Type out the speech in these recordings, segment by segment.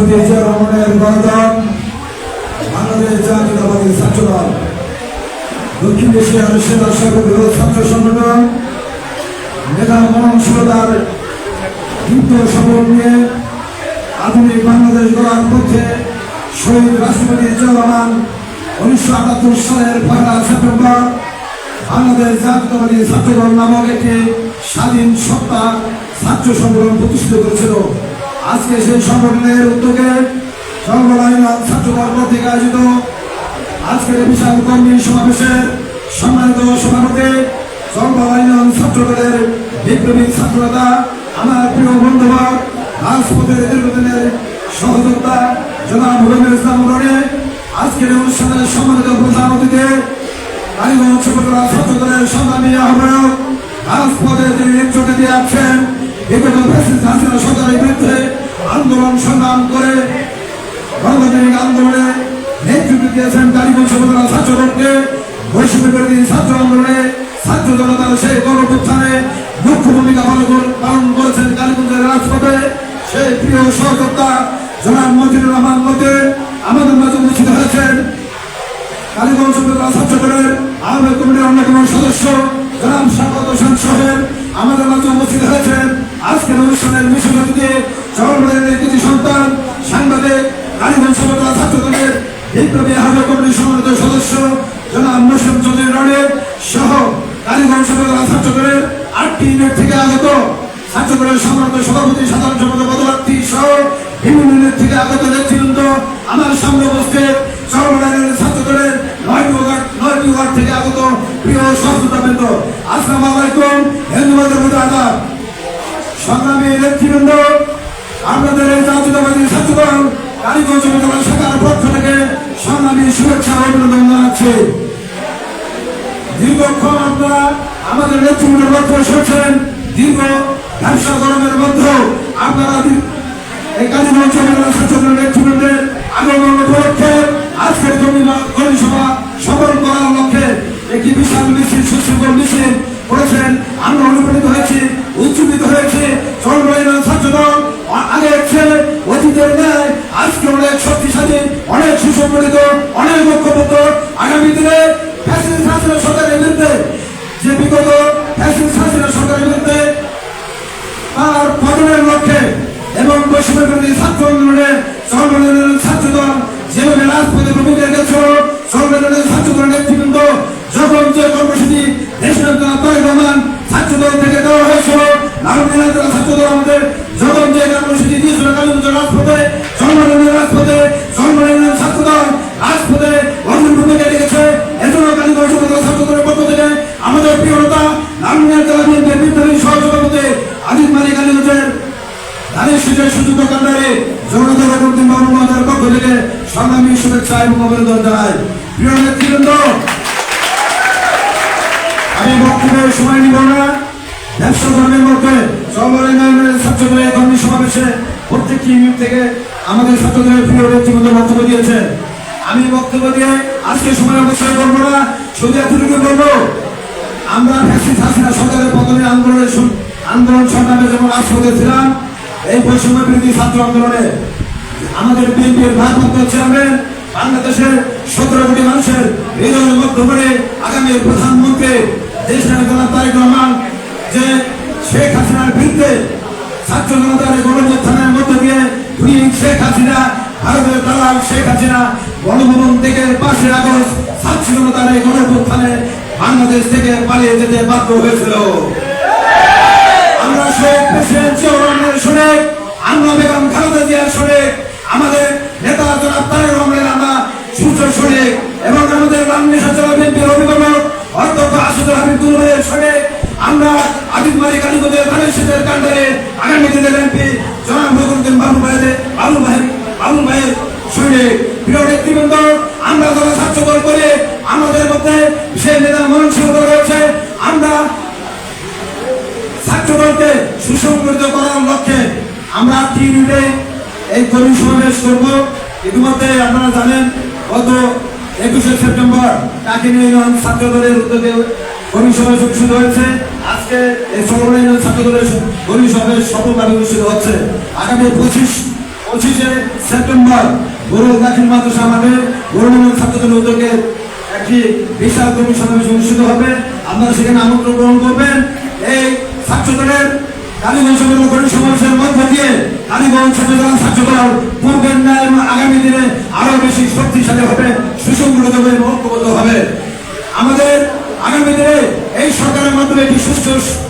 রাষ্ট্রপতি জিয়া রহমানের গণদল, বাংলাদেশ জাতীয়তাবাদী ছাত্রদল, দক্ষিণ এশিয়ার সেরা সর্ববৃহৎ ছাত্র সংগঠন, মেধা মননশীলতার দীপ্ত সফল নিয়ে আধুনিক বাংলাদেশ গড়ার পথে শহীদ রাষ্ট্রপতি জিয়া রহমান 1978 সালের 1 সেপ্টেম্বর বাংলাদেশ জাতীয়তাবাদী ছাত্রদল নামক একটি স্বাধীন সত্তা ছাত্র সংগঠন প্রতিষ্ঠিত করেছিল। আজকে সেই সংগঠনের উদ্যোগে ছাত্রদল কর্তৃক আয়োজিত আজকের বিশাল কর্মী সমাবেশের সম্মানিত সভাপতি জলবায়ু ছাত্রদলের বিপ্লবী ছাত্রনেতা আমার প্রিয় বন্ধুবর রাজপথের দীর্ঘদিনের সহযোদ্ধা জনাব মুজাম্মেল ইসলাম রনি, আজকের অনুষ্ঠানের সম্মানিত প্রধান অতিথি কালীগঞ্জ উপজেলা ছাত্রদলের সংগ্রামী আহ্বায়ক, রাজপথে যিনি নেতৃত্ব দিয়ে আছেন বিগত ফ্যাসিস্ট হাসিনা সরকারের বিরুদ্ধে আন্দোলন সংগ্রাম করে গণতান্ত্রিক আন্দোলনে নেতৃত্ব দিয়েছেন কালীগঞ্জ উপজেলা ছাত্রদলকে, বৈষম্য বিরোধী ছাত্র আন্দোলনে ছাত্র জনতার সেই গণপ্রত্থানে মুখ্য ভূমিকা পালন করেছেন কালীগঞ্জের রাজপথে সেই প্রিয় সহযোদ্ধা জনাব মতিউর রহমান মতি আমাদের মাঝে উপস্থিত হয়েছেন। কালীগঞ্জ উপজেলা ছাত্রদলের আহ্বায়ক কমিটির অন্যতম সদস্য জনাব শাহাদাত হোসেন সোহেল আমাদের মাঝে উপস্থিত হয়েছেন। আজকের অনুষ্ঠানের বিশেষ অতিথি চরমবাড়ির কৃতি সন্তান সাংবাদিক কালীগঞ্জ উপজেলা ছাত্রদলের বিপ্লবী আহ্বায়ক কমিটির সম্মানিত সদস্য জনাব মোসেম চৌধুরী রনি সহ কালীগঞ্জ উপজেলা ছাত্রদলের 8টি ইউনিট থেকে আগত ছাত্রদলের সম্মানিত সভাপতি সাধারণ সম্পাদক পদপ্রার্থী সহ বিভিন্ন ইউনিট থেকে আগত নেতৃবৃন্দ আমার সামনে উপস্থিত চরমবাড়ির ছাত্রদলের 9টি ওয়ার্ড থেকে আগত প্রিয় সহযোদ্ধাবৃন্দ, আসসালামু আলাইকুম, হিন্দুবাদের প্রতি আদাব। সংগ্রামী নেতৃবৃন্দ, আপনাদের এই জাতীয়তাবাদী ছাত্রদল কালীগঞ্জ উপজেলা শাখার পক্ষ থেকে সংগ্রামী শুভেচ্ছা ও অভিনন্দন জানাচ্ছি। দীর্ঘক্ষণ আপনারা আমাদের নেতৃবৃন্দের বক্তব্য শুনছেন। দীর্ঘ ব্যবসা গরমের মধ্যেও আপনারা এই কালীগঞ্জ উপজেলা ছাত্রদলের নেতৃবৃন্দের আগমন উপলক্ষে আজকের কর্মী সভা সফল করার লক্ষ্যে একটি বিশাল মিছিল সুশৃঙ্খল মিছিল করেছেন। আমরা অনুপ্রাণিত হয়েছি, উজ্জীবিত হয়েছি। চরমবাড়ির ছাত্রদল আগে ছেলে অতীতের ন্যায় আজকে অনেক শক্তিশালী, অনেক সুসংগঠিত, অনেক ঐক্যবদ্ধ। আগামী দিনে ফ্যাসিস্ট হাসিনা সরকারের বিরুদ্ধে যে বিগত ফ্যাসিস্ট হাসিনা সরকারের বিরুদ্ধে তার পতনের লক্ষ্যে এবং বৈষম্য বিরোধী ছাত্র আন্দোলনে চরমবাড়ির ছাত্রদল যেভাবে রাজপথে ভূমিকা রেখেছিল, চরমবাড়ির ছাত্রদল নেতৃবৃন্দ যখন যে কর্মসূচি দেশের তারেক রহমান ছাত্রদল থেকে দেওয়া হয়েছিল, ছাত্রদল আমাদের যখন যে কর্মসূচি দিয়েছিল কালীগঞ্জ রাজপথে, চরমবাড়ির রাজপথে, চরমবাড়ির ছাত্রদল রাজপথে অগ্রণী ভূমিকা রেখেছে। এজন্য কালীগঞ্জ উপজেলা ছাত্রদলের পক্ষ থেকে আমাদের প্রিয় নেতা লালমিয়া জেলা বিএনপির বিপ্লবী সহসভাপতি আজিজ মালিক কালীগঞ্জের ধানের শীতের সুযুক্ত কান্ডারে জনতার কর্তৃক মহানগরের পক্ষ থেকে সংগ্রামী শুভেচ্ছা এবং অভিনন্দন জানাই। প্রিয় নেতৃবৃন্দ, আমি বক্তব্যের সময় নিব না। ব্যবসা ধর্মের মধ্যে চরমবাড়ির ছাত্রদলের কর্মী সমাবেশে প্রত্যেকটি ইউনিট থেকে আমাদের ছাত্রদলের প্রিয় নেতৃবৃন্দ বক্তব্য দিয়েছে। আমি বক্তব্য দিয়ে আজকে সময় অবশ্যই করবো না, শুধু এতটুকু বলবো, আমরা ফ্যাসিস্ট হাসিনা সরকারের পতনের আন্দোলন সংগ্রামে যেমন রাজপথে ছিলাম, এই বৈষম্য বিরোধী ছাত্র আন্দোলনে আমাদের বিএনপির ভারপ্রাপ্ত চেয়ারম্যান বাংলাদেশের 17 কোটি মানুষের হৃদয়ের মধ্য করে আগামী প্রধানমন্ত্রী দেশের জনাব তারেক রহমান যে শেখ হাসিনার বিরুদ্ধে ছাত্র জনতার গণপ্রত্থানের মধ্য দিয়ে শেখ হাসিনা, ভারতের দালাল শেখ হাসিনা গণভবন থেকে 5 আগস্ট ছাত্র জনতার এই গণপ্রত্থানে বাংলাদেশ থেকে পালিয়ে যেতে বাধ্য হয়েছিল। আমরা শেখ প্রেসিডেন্ট জিয়া রহমানের শুনে, আমরা বেগম খালেদা জিয়ার শুনে, আমাদের নেতা জনাব তারেক রহমানের আমরা সূর্য শুনে এবং আমাদের বাংলাদেশ জেলা বিএনপির অভিভাবক অধ্যক্ষ আসাদুল হাবিব দুলুভাইয়ের শুনে আমরা আজিজ মালিক কালীগঞ্জের ধানের শীতের কান্ডারে আগামী দিনের এমপি জনাব মহিউদ্দিন বাবুল ভাইয়ের শুনে। প্রিয় নেতৃবৃন্দ, আমরা যারা ছাত্রদল করে আমাদের মধ্যে সেই নেতা মননশীলতা রয়েছে। আমরা ছাত্রদলকে সুসংগঠিত করার লক্ষ্যে আমরা 3 ইউনিটে এই কর্মী সমাবেশ করব। ইতিমধ্যে আপনারা জানেন গত 21 সেপ্টেম্বর কাকিনী ছাত্রদলের উদ্যোগে কর্মী সমাবেশ অনুষ্ঠিত হয়েছে। আজকে এই চরমবাড়ি ছাত্রদলের কর্মী সমাবেশ সফলভাবে অনুষ্ঠিত হচ্ছে। আগামী 25 সেপ্টেম্বর গরু দাখিল মাদ্রাসা আমাদের গৌরবময় ছাত্রদের উদ্যোগে একটি বিশাল কর্মী সমাবেশ অনুষ্ঠিত হবে। আপনারা সেখানে আমন্ত্রণ গ্রহণ করবেন। এই ছাত্রদলের কালীগঞ্জ কর্মী সমাবেশের মধ্য দিয়ে কালীগঞ্জ ছাত্রদল পূর্বের ন্যায় আগামী দিনে আরো বেশি শক্তিশালী হবে, সুসংগঠিত হবে, ঐক্যবদ্ধ হবে। আমাদের আগামী দিনে এই সরকারের মাধ্যমে একটি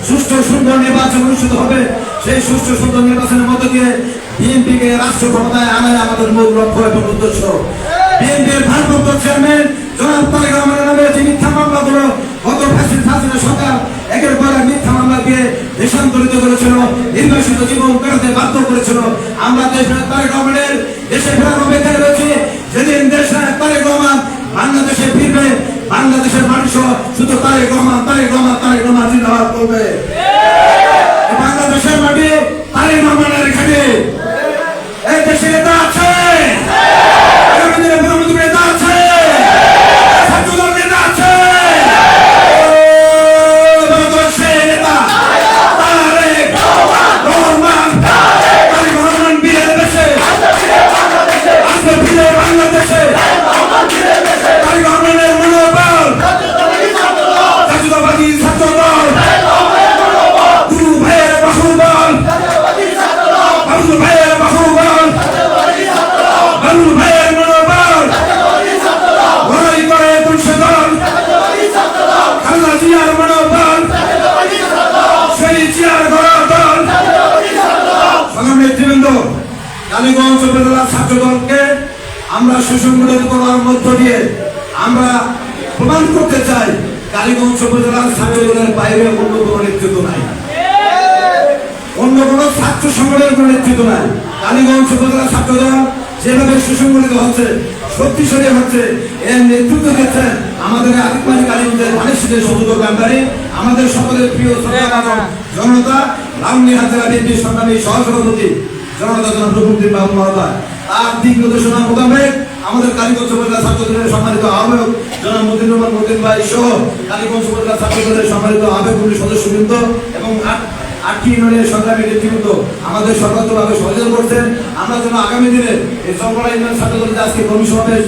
সুষ্ঠু সুন্দর নির্বাচন অনুষ্ঠিত হবে। সেই সুষ্ঠু সুন্দর নির্বাচনের মধ্য দিয়ে বিএনপিকে রাষ্ট্র ক্ষমতায় আনাই আমাদের মূল লক্ষ্য এবং উদ্দেশ্য। বিএনপির ভারপ্রাপ্ত চেয়ারম্যান জনাব তারেক রহমানের নামে যে মিথ্যা মামলাগুলো গত ফ্যাসিস্ট হাসিনা সরকার একের পর এক মিথ্যা মামলা দিয়ে দেশান্তরিত করেছিল, নির্বাসিত জীবন কাটাতে বাধ্য করেছিল। আমরা দেশনায়ক তারেক রহমানের দেশে ফেরার অপেক্ষায় রয়েছি। যেদিন দেশনায়ক তারেক রহমান বাংলাদেশে ফিরবে, বাংলাদেশের মানুষ শুধু তারেক রহমান তারেক রহমান তারেক রহমান জিন্দাবাদ করবে। বাংলাদেশের মাটি তারেক রহমানের এখানে এই দেশে নেতা আছে, প্রধানমন্ত্রী নেতা আছে, ছাত্রদল নেতা আছে। নেতা তারেক রহমান, তারেক রহমান বীরের দেশে আসবে, ফিরে বাংলাদেশে তারেক রহমানের মনোবল জাতীয়তাবাদী ছাত্রদল গুরু ভাইয়ের বাহুবল, বাবুল ভাইয়ের বাহুবল, বাবুল ভাইয়ের মনোবল লড়াই করে তুলসে দল, খালেদা জিয়ার মনোবল সেই জিয়ার গড়ার দল। সংগ্রামী নেতৃবৃন্দ, কালীগঞ্জ উপজেলা ছাত্র দলকে আমরা সুসংগঠিত করার মধ্য দিয়ে আমরা প্রমাণ করতে চাই কালীগঞ্জ উপজেলার ছাত্র দলের বাইরে অন্য কোনো নেতৃত্ব নাই, অন্য কোনো ছাত্র সংগঠনের কোনো নেতৃত্ব নাই। কালীগঞ্জ উপজেলা ছাত্র দল যেভাবে সুসংগঠিত হচ্ছে, শক্তিশালী হচ্ছে, এর নেতৃত্ব দিচ্ছেন আমাদের আদিবাসী কালীগঞ্জের মানসিকের সদুর কান্ডারি, আমাদের সকলের প্রিয় জনতা রামনীহাট জেলা বিএনপির সংগ্রামী সহসভাপতি জনতা জনাব রঘুদ্দিন বাবু মহোদয়। তার দিক নির্দেশনা মোতাবেক আমাদের কালীগঞ্জ উপজেলা ছাত্র দলের সম্মানিত আহ্বায়ক জনাব মতিন রহমান মতিন ভাই সহ কালীগঞ্জ উপজেলা ছাত্র দলের সম্মানিত আহ্বায়ক সদস্যবৃন্দ এবং 8টি ইউনিয়নের সংগ্রামী নেতৃবৃন্দ আমাদের সর্বাত্মকভাবে সহযোগিতা করছেন। আমরা যেন আগামী দিনে এই চরমলা ইউনিয়ন ছাত্র দলের আজকে কর্মী সমাবেশ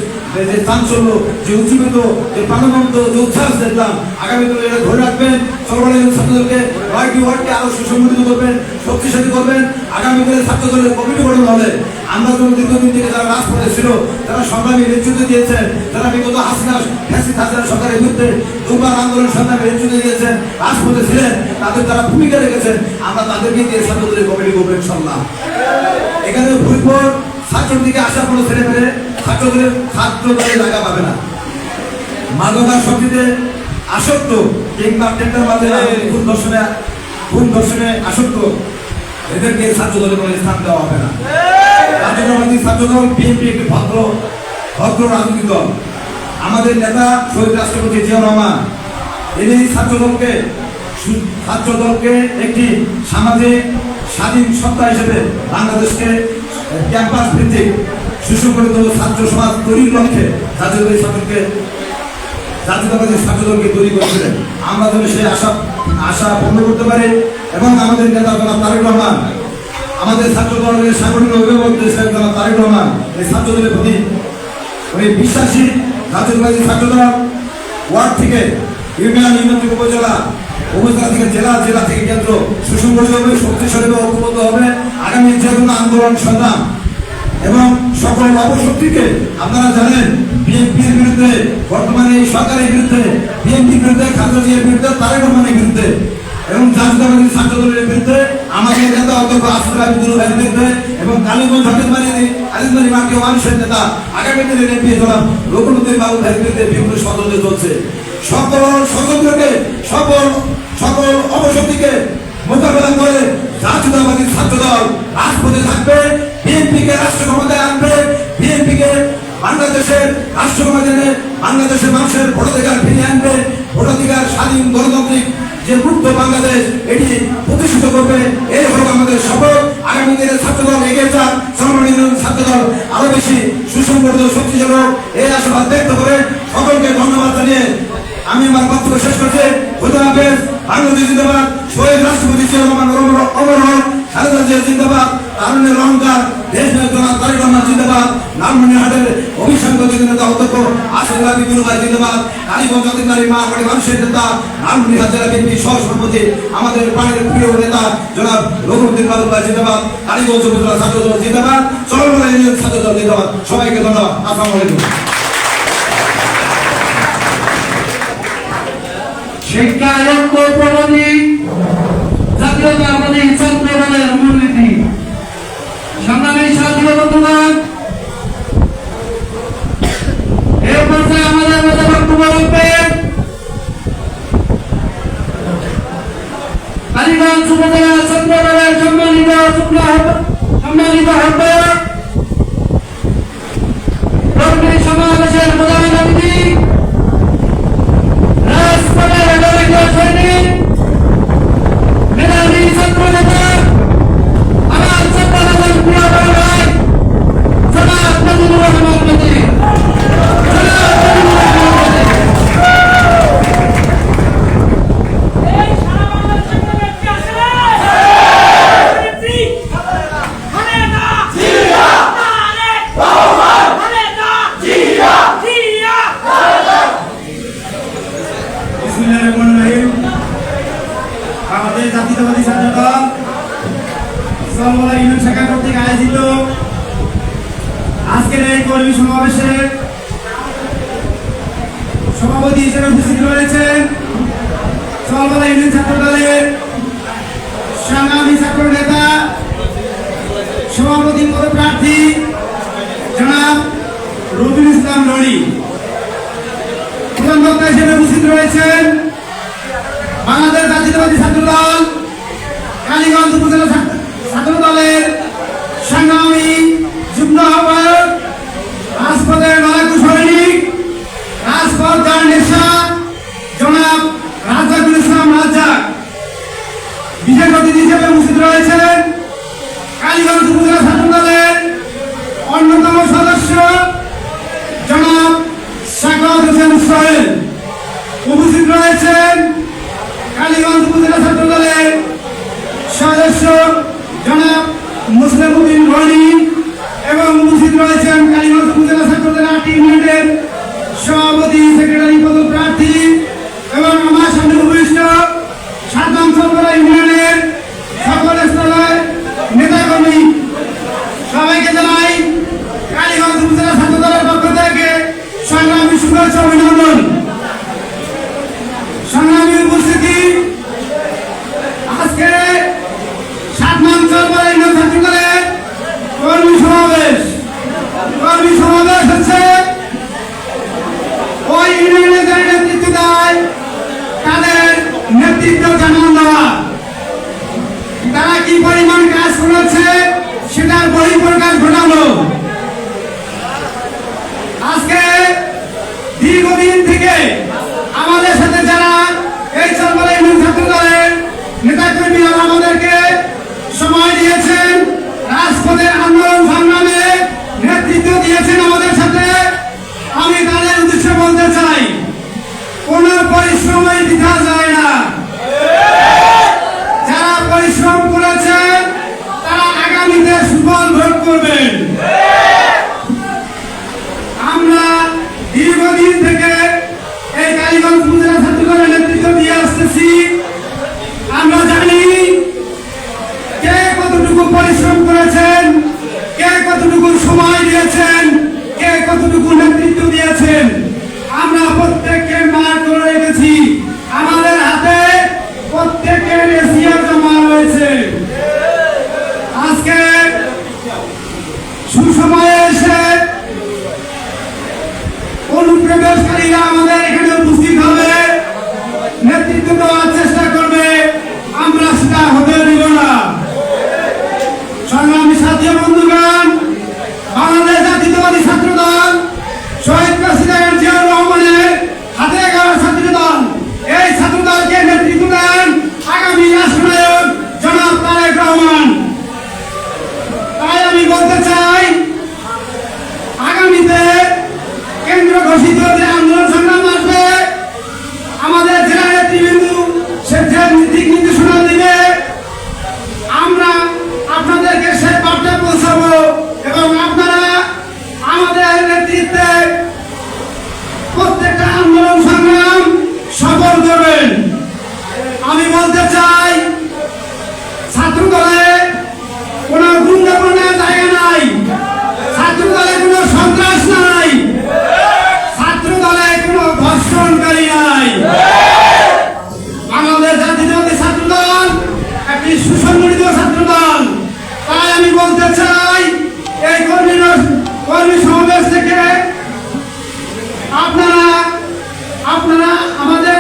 যে চাঞ্চল্য, যে উজ্জীবিত, যে প্রাণবন্ত, যে উচ্ছ্বাস দেখলাম, আগামী দিনে এটা ধরে রাখবেন। চরমলা ইউনিয়ন ছাত্র দলকে ওয়ার্ডকে আরো সুসংগঠিত করবেন, শক্তিশালী করবেন। আগামী দিনে ছাত্র দলের কমিটি গঠন হলে আমরা যেন দীর্ঘদিন থেকে যারা রাজপথে ছিল, যারা সংগ্রামী নেতৃত্ব দিয়েছেন, যারা বিগত হাসিনা সরকারের বিরুদ্ধে দুর্বার আন্দোলন সংগ্রামী নেতৃত্ব দিয়েছেন, রাজপথে ছিলেন, তাদের যারা ভূমিকা রেখেছেন, আমরা তাদেরকে দিয়ে ছাত্র দলের কমিটি করবেন ইনশাআল্লাহ। এখানে ভুলপুর ছাত্র দিকে আসার কোনো ছেলে পেলে ছাত্র দলের জায়গা পাবে না। মাদকাসক্তিতে আসক্ত কিংবা টেন্ডার বাজে ভুল দর্শনে আসক্ত এদেরকে ছাত্র দলের কোনো স্থান দেওয়া হবে না। জাতীয়তাবাদী ছাত্র দল বিএনপি একটি ভদ্র রাজনৈতিক দল। আমাদের নেতা শহীদ রাষ্ট্রপতি জিয়াউর রহমান তিনি ছাত্র দলকে একটি সামাজিক স্বাধীন সত্তা হিসেবে বাংলাদেশকে ক্যাম্পাস ভিত্তিক সুসংগঠিত ছাত্র সমাজ তৈরির লক্ষ্যে জাতীয়তাবাদী ছাত্র দলকে তৈরি করেছিলেন। আমরা যেন সেই আশা পূর্ণ করতে পারি এবং আমাদের নেতা জনাব তারেক রহমান, আমাদের ছাত্র দলের সাংগঠনিক অভিভাবক জনাব তারেক রহমান এই ছাত্র দলের প্রতি উনি বিশ্বাসী। জাতীয়তাবাদী ছাত্র দল ওয়ার্ড থেকে ইউনিয়ন থেকে উপজেলা থেকে জেলা থেকে কেন্দ্র সুসংগঠিত হবে, শক্তিশালী হবে, ঐক্যবদ্ধ হবে। আগামী যে কোনো আন্দোলন সংগ্রাম এবং সকল অপশক্তিকে আপনারা জানেন বিএনপির বিরুদ্ধে, বর্তমানে এই সরকারের বিরুদ্ধে, বিএনপির বিরুদ্ধে, খালেদা জিয়ার বিরুদ্ধে, তারেক রহমানের বিরুদ্ধে এবং জাতীয়তাবাদী ছাত্র দলের বিরুদ্ধে, আমাদের নেতা অধ্যক্ষ আসিফ আবিদুল ভাইয়ের বিরুদ্ধে এবং কালীগঞ্জ আজিজবাড়ি মার্কে মানুষের নেতা আগামী দিনের এমপি জনাব রঘুদ্দিন বাবু ভাইয়ের বিরুদ্ধে বিভিন্ন ষড়যন্ত্র চলছে। সকল ষড়যন্ত্রকে, সকল অপশক্তিকে মোকাবেলা করে জাতীয়তাবাদী ছাত্র দল রাজপথে থাকবে, বিএনপিকে রাষ্ট্র ক্ষমতায় আনবে, বিএনপিকে বাংলাদেশের রাষ্ট্র ক্ষমতায় এনে বাংলাদেশের মানুষের ভোটাধিকার ফিরিয়ে আনবে, ভোটাধিকার স্বাধীন গণতান্ত্রিক যে মুক্ত বাংলাদেশ এটি প্রতিষ্ঠিত করবে। এই হল আমাদের শপথ। আগামী দিনে ছাত্রদল এগিয়ে যাক, ছাত্রদল আরো বেশি সুসংগঠিত, শক্তিশালী এই আশাবাদ ব্যক্ত করে সকলকে ধন্যবাদ জানিয়ে আমি আমার বক্তব্য শেষ করছি। খোদা হাফেজ। বাংলাদেশ জিন্দাবাদ। শহীদ রাষ্ট্রপতি জিয়াউর রহমান অমর হোক। খালেদা জিয়া জিন্দাবাদ, তারুণ্যের অহংকার দেশ জনাব তারেক রহমান জিন্দাবাদ, লালমনিরহাটের অভিষেক নেতা অধ্যক্ষ আসাদুল্লাহ বিপুল ভাই জিন্দাবাদ, কালীগঞ্জ অধিকারী মা পার্টি মানুষের নেতা লালমনিরহাট জেলা বিএনপি সহ সভাপতি আমাদের প্রাণের প্রিয় নেতা জনাব রঘুদ্দিন বাদল ভাই জিন্দাবাদ, কালীগঞ্জ উপজেলা ছাত্র দল জিন্দাবাদ, চরমলা ইউনিয়ন ছাত্র দল জিন্দাবাদ। সবাইকে ধন্যবাদ। আসসালামু আলাইকুম। শিক্ষা ঐক্য প্রগতি জাতীয়তাবাদী ছাত্র দলের মূলনীতি। সংগ্রামী সাথী বন্ধুগণ, এই পর্যায়ে আমাদের মধ্যে বক্তব্য রাখবেন কালীগঞ্জ উপজেলা ছাত্র দলের সম্মানিত আহ্বায়ক কর্মী সমাবেশের প্রধান অতিথি রাজপথের দলীয় সৈনিক মেধাবী ছাত্র নেতা আমার ছাত্র নেতার প্রিয় ভাই জনাব ফজলুর রহমান মেজি। আমাদের জাতীয়তাবাদী ছাত্র দল চরমলা ইউনিয়ন শাখা কর্তৃক আয়োজিত আজকের এই কর্মী সমাবেশে সভাপতি হিসেবে উপস্থিত রয়েছেন চরমলা ইউনিয়ন ছাত্র দলের সংগ্রামী ছাত্র নেতা সভাপতি পদপ্রার্থী জনাব রবিউল ইসলাম রনি। প্রধান বক্তা হিসেবে উপস্থিত রয়েছেন বাংলাদেশ জাতীয়তাবাদী ছাত্র দল কালীগঞ্জ উপজেলা ছাত্র দলের সংগ্রামী যুগ্ম আহ্বায়ক রাজপথের লড়াকু সৈনিক রাজপথ যার নেশা জনাব রাজ্জাকুল ইসলাম রাজ্জাক। বিশেষ অতিথি হিসেবে উপস্থিত রয়েছেন কালীগঞ্জ উপজেলা ছাত্র দলের অন্যতম সদস্য জনাব সাকাওয়াত হোসেন সোহেল। উপস্থিত রয়েছেন কালীগঞ্জ উপজেলা ছাত্র দলের সদস্য জনাব মুসলিম উদ্দিন রনি এবং উপস্থিত রয়েছেন কালীগঞ্জ উপজেলা ছাত্র দলের 8টি ইউনিটের সভাপতি সেক্রেটারি পদপ্রার্থী এবং আমার সামনে উপবিষ্ট 7 নং চরমলা ইউনিয়নের সকল স্তরের নেতাকর্মী সবাইকে জানাই কালীগঞ্জ উপজেলা ছাত্র দলের পক্ষ থেকে সংগ্রামী শুভেচ্ছা অভিনন্দন। সংগ্রামী উপস্থিতি, আজকে 7 নং চরমলা ইউনিয়ন ছাত্র দলের কর্মী সমাবেশ হচ্ছে ওই ইউনিয়নে যারা নেতৃত্ব দেয় তাদের নেতৃত্ব জানান দেওয়া, তারা কি পরিমাণ কাজ করেছে সেটার বহিঃপ্রকাশ ঘটানো। আজকে দীর্ঘদিন থেকে আমাদের সাথে যারা এই চরমলা ইউনিয়ন ছাত্র দলের নেতাকর্মীরা আমাদেরকে সময় দিয়েছেন, রাজপথের আন্দোলন সংগ্রামে নেতৃত্ব দিয়েছেন আমাদের সাথে, আমি তাদের উদ্দেশ্যে বলতে চাই কোন পরিশ্রমই বৃথা যায় না। যারা পরিশ্রম করেছেন তারা আগামীতে সুফল ভোগ করবেন। আমরা দীর্ঘদিন থেকে এই কালীগঞ্জ উপজেলা ছাত্র দলের নেতৃত্ব দিয়ে আসতেছি। আমরা জানি কে কতটুকু পরিশ্রম করেছেন, কে কতটুকু সময় দিয়েছেন, কে কতটুকু নেতৃত্ব দিয়েছেন। আমরা প্রত্যেককে মার করে রেখেছি, আমাদের হাতে প্রত্যেকের এসিয়া জমা রয়েছে। আজকে সুসময়ে এসে অনুপ্রবেশকারীরা আমাদের এখানে উপস্থিত হবে, নেতৃত্ব দেওয়ার চেষ্টা করবে, আমরা সেটা হতে দিব না। সংগ্রামী সাথী বন্ধুগণ, বাংলাদেশ জাতীয়তাবাদী ছাত্র দল শহীদ প্রেসিডেন্ট জিয়াউর রহমানের হাতে গড়া ছাত্র দল, এই ছাত্র দলকে নেতৃত্ব দেন আগামী রাষ্ট্রনায়ক জনাব তারেক রহমান। তাই আমি বলতে চাই আগামীতে কেন্দ্র ঘোষিত যে আন্দোলন সংগ্রাম আসবে, আমাদের জেলা নেতৃবৃন্দ সে দিক নির্দেশনা দিবে, আমরা বলতে চাই এই কর্মী সমাবেশ থেকে আপনারা আমাদের